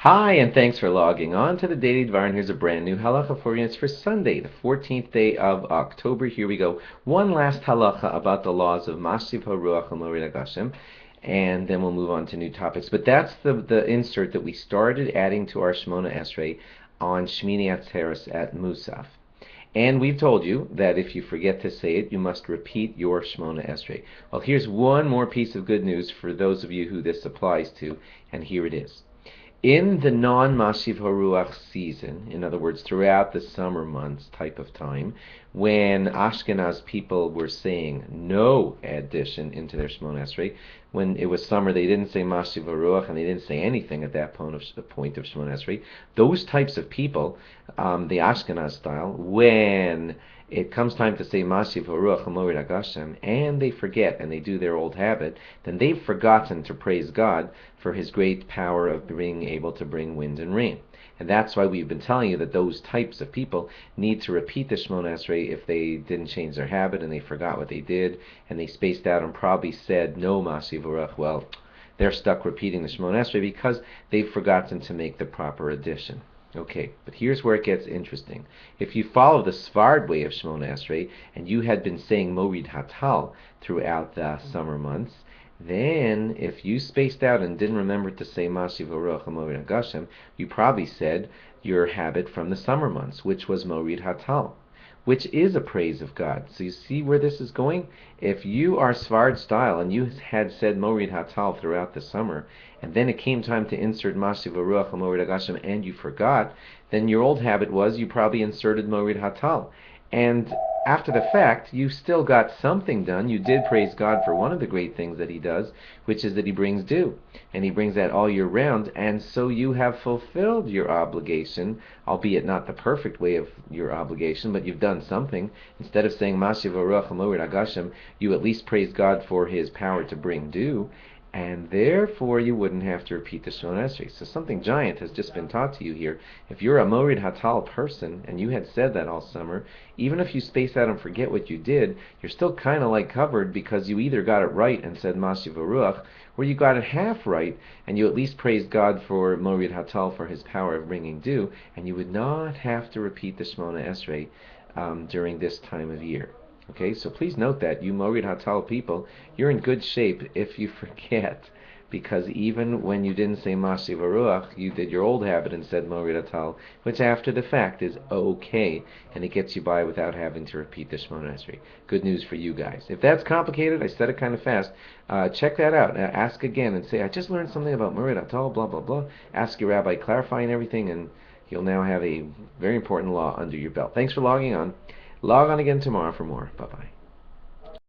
Hi, and thanks for logging on to the Daily Dvar, and here's a brand new halacha for you. It's for Sunday, the 14th day of October. Here we go. One last halacha about the laws of Masiv HaRuach and Morid HaGashem, and then we'll move on to new topics. But that's the insert that we started adding to our Shmona Esrei on Shmini Atzeres at Musaf. And we've told you that if you forget to say it, you must repeat your Shmona Esrei. Well, here's one more piece of good news for those of you who this applies to, and here it is. In the non-Mashiv Haruach season, in other words, throughout the summer months type of time, when Ashkenaz people were saying no addition into their Shmona Esrei, when it was summer, they didn't say Mashiv Haruach and they didn't say anything at that point of Shmona Esrei. Those types of people, the Ashkenaz style, when it comes time to say Mashiv Haruach Morid HaGashem, and they forget and they do their old habit, then they've forgotten to praise God for His great power of being able to bring wind and rain. And that's why we've been telling you that those types of people need to repeat the Shmona Esrei if they didn't change their habit and they forgot what they did and they spaced out and probably said no Mashiv Haruach. Well, they're stuck repeating the Shmona Esrei because they've forgotten to make the proper addition. Okay, but here's where it gets interesting. If you follow the Svard way of Shmona Esrei, and you had been saying Morid Hatal throughout the summer months, then if you spaced out and didn't remember to say Mashiv Haruach and Morid HaGashem, you probably said your habit from the summer months, which was Morid Hatal, which is a praise of God. So you see where this is going? If you are Svard style and you had said Morid Hatal throughout the summer, and then it came time to insert Mashiv Haruach and Morid HaGashem and you forgot, then your old habit was you probably inserted Morid Hatal. And after the fact, you still got something done. You did praise God for one of the great things that He does, which is that He brings dew. And He brings that all year round. And so you have fulfilled your obligation, albeit not the perfect way of your obligation, but you've done something. Instead of saying Mashiv Haruach Morid HaGashem, you at least praise God for His power to bring dew. And therefore you wouldn't have to repeat the Shmona Esrei. So something giant has just been taught to you here. If you're a Morid Hatal person, and you had said that all summer, even if you space out and forget what you did, you're still kind of like covered because you either got it right and said Mashiv Haruach, or you got it half right, and you at least praised God for Morid Hatal for His power of bringing dew, and you would not have to repeat the Shmona Esrei during this time of year. Okay, so please note that, you Morid Hatal people, you're in good shape if you forget, because even when you didn't say Mashiv Haruach, you did your old habit and said Morid Hatal, which after the fact is okay, and it gets you by without having to repeat the Shmona Esrei. Good news for you guys. If that's complicated, I said it kind of fast, check that out. Ask again and say, I just learned something about Morid Hatal, blah, blah, blah. Ask your rabbi clarifying everything, and you'll now have a very important law under your belt. Thanks for logging on. Log on again tomorrow for more. Bye-bye.